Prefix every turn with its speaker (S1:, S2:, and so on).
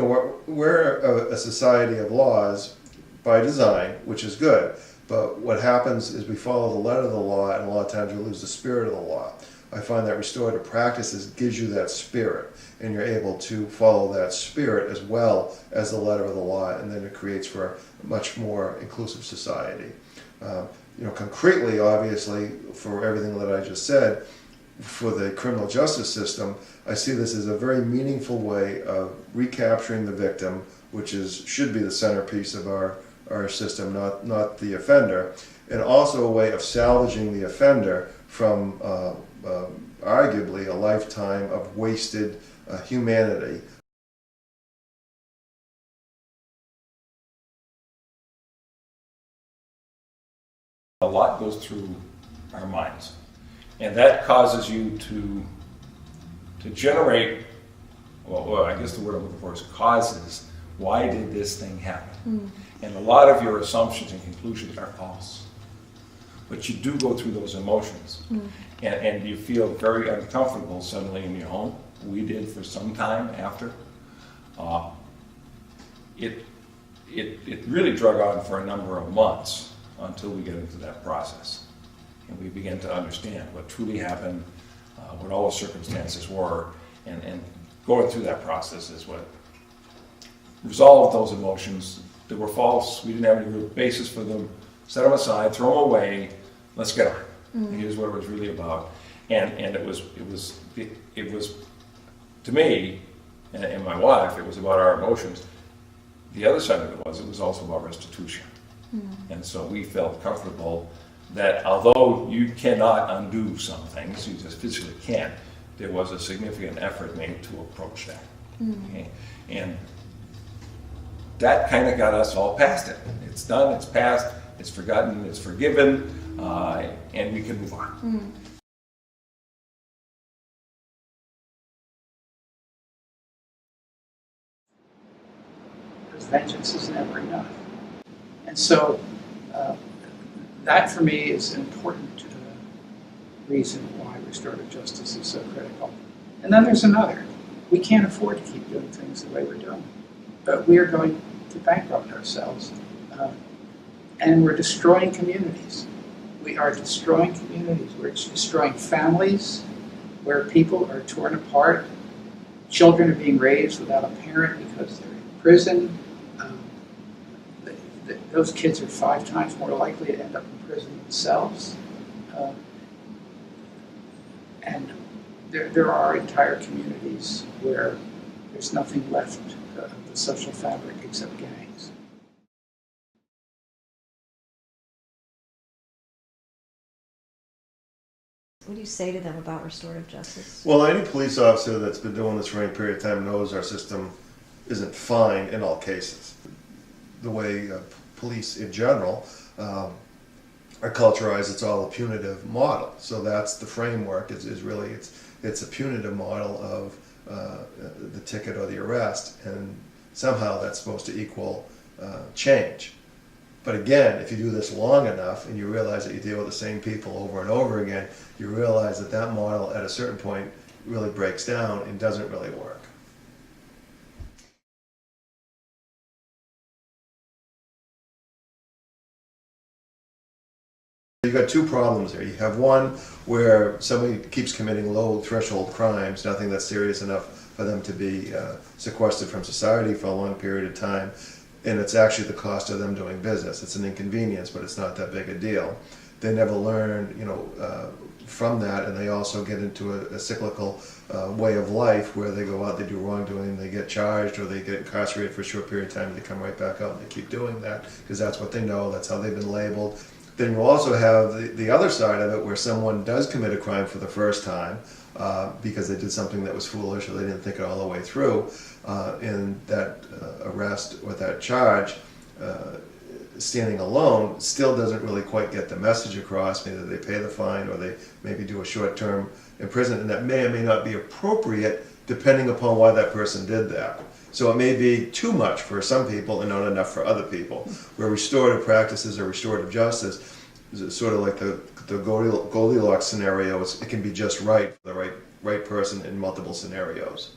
S1: we're a society of laws by design, which is good. But what happens is we follow the letter of the law, and a lot of times we lose the spirit of the law. I find that restorative practices gives you that spirit, and you're able to follow that spirit as well as the letter of the law, and then it creates for a much more inclusive society. Concretely, obviously, for everything that I just said, for the criminal justice system, I see this as a very meaningful way of recapturing the victim, which should be the centerpiece of our system, not the offender, and also a way of salvaging the offender from arguably a lifetime of wasted humanity.
S2: A lot goes through our minds, and that causes you to generate, well, I guess the word I'm looking for is causes. Why did this thing happen? And a lot of your assumptions and conclusions are false. But you do go through those emotions, and you feel very uncomfortable suddenly in your home. We did for some time after. It really drug on for a number of months until we get into that process. And we begin to understand what truly happened, what all the circumstances were, and going through that process is what resolved those emotions that were false. We didn't have any real basis for them. Set them aside, throw them away, let's get on. Here's what it was really about. And it was to me and my wife, it was about our emotions. The other side of it was also about restitution. And so we felt comfortable that although you cannot undo some things, you just physically can't, there was a significant effort made to approach that. Okay? And that kind of got us all past it. It's done, it's passed, it's forgotten, it's forgiven, and we can move on.
S3: Because vengeance is never enough. And so that for me is an important reason why restorative justice is so critical. And then there's another. We can't afford to keep doing things the way we're doing. But we are going to bankrupt ourselves. And we're destroying communities. We are destroying communities. We're destroying families where people are torn apart. Children are being raised without a parent because they're in prison. Those kids are 5 times more likely to end up in prison themselves. And there are entire communities where there's nothing left of the social fabric except gangs.
S4: What do you say to them about restorative justice?
S1: Well, any police officer that's been doing this for any period of time knows our system isn't fine in all cases. The way police in general are culturized, it's all a punitive model. So that's the framework. It's a punitive model of the ticket or the arrest, and somehow that's supposed to equal change. But again, if you do this long enough and you realize that you deal with the same people over and over again, you realize that that model at a certain point really breaks down and doesn't really work. You've got 2 problems there. You have one where somebody keeps committing low threshold crimes, nothing that's serious enough for them to be sequestered from society for a long period of time, and it's actually the cost of them doing business. It's an inconvenience, but it's not that big a deal. They never learn, from that, and they also get into a cyclical way of life where they go out, they do wrongdoing, they get charged, or they get incarcerated for a short period of time, and they come right back out and they keep doing that because that's what they know, that's how they've been labeled. Then you also have the other side of it where someone does commit a crime for the first time because they did something that was foolish or they didn't think it all the way through, and that arrest or that charge standing alone still doesn't really quite get the message across. Maybe they pay the fine or they maybe do a short-term imprisonment, and that may or may not be appropriate depending upon why that person did that. So it may be too much for some people and not enough for other people. Where restorative practices or restorative justice is sort of like the Goldilocks scenario. It can be just right for the right person in multiple scenarios.